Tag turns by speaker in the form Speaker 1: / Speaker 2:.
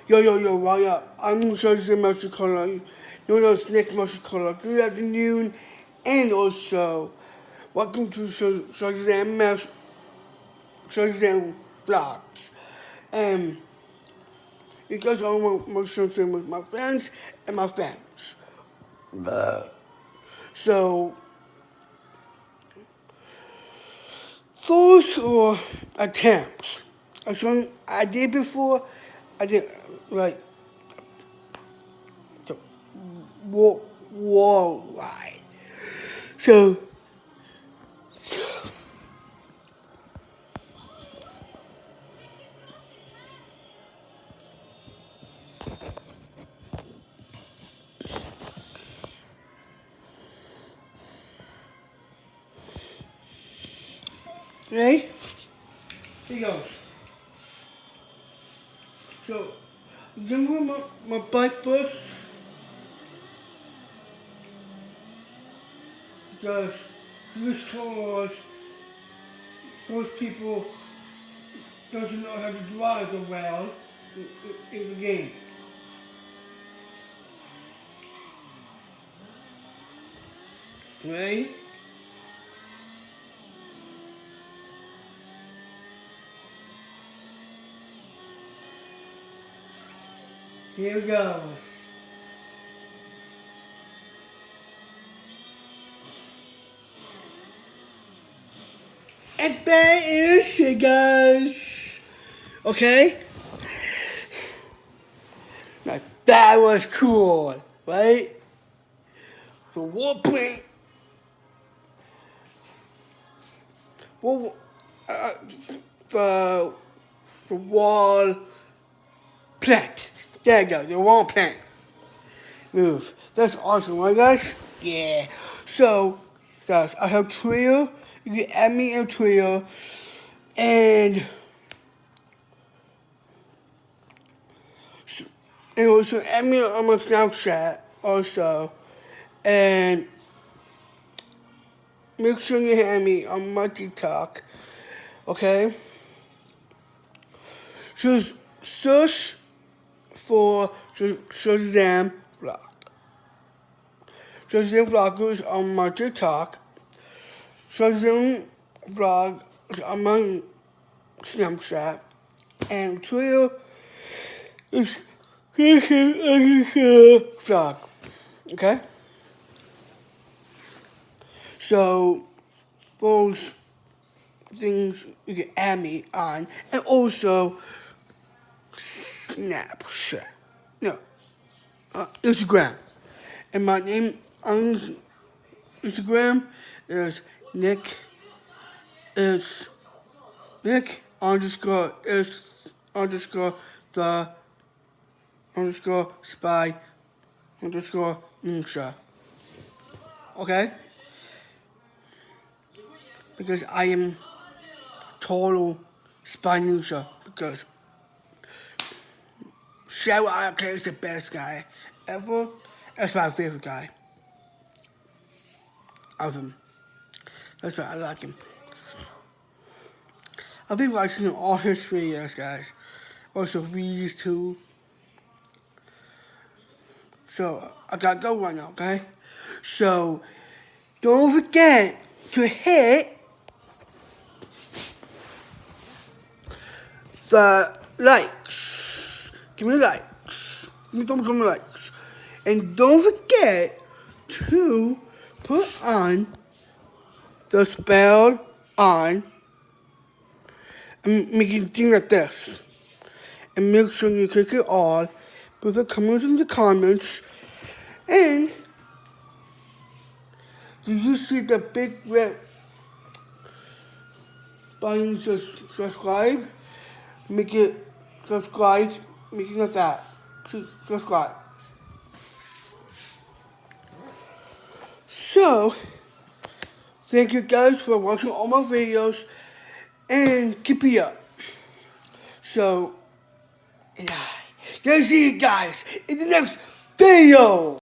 Speaker 1: Yo, right up. I'm Shazam Master Color. No, Snake Master Color. Good afternoon, and also, welcome to Shazam Vlogs. Um, you guys are my Shazam with my friends and my fans. So, those were attempts. I did before. I did like the worldwide. So, okay, here goes. So, I'm gonna my bike first because this cars, those people doesn't know how to drive around in the game. Right? Here goes. And that is it, guys. Okay? Now that was cool, right? So warplane, well, uh, the the wall plant. There you go, the wall plant move. That's awesome, right, guys? Yeah. So, guys, I have Twitter. You can add me on Twitter, and also add me on my Snapchat also, and make sure you add me on my TikTok. Okay. Just search for Shazam Vlog. Shazam Vloggers on my TikTok. Shazam Vlog on my Snapchat. And Twitter is Vlog. Okay? So, those things you can add me on. And also, Snapchat. No, Instagram. And my name on Instagram is Nick is Nick underscore is underscore the underscore spy underscore ninja. Okay? Because I am total spy ninja because Shadow Arcade is the best guy ever. That's my favorite guy of him. That's why I like him. I've been watching all his videos, guys. Also videos too. So I gotta go right now, okay? So don't forget to hit the likes. Give me likes. Give me likes. And don't forget to put on the spell on and make it thing like this. And make sure you click it all. Put the comments in the comments. And do you see the big red button to subscribe? Make it subscribe. Make it like that. Subscribe. So, thank you guys for watching all my videos. And keep it up. So, and I gonna see you guys in the next video.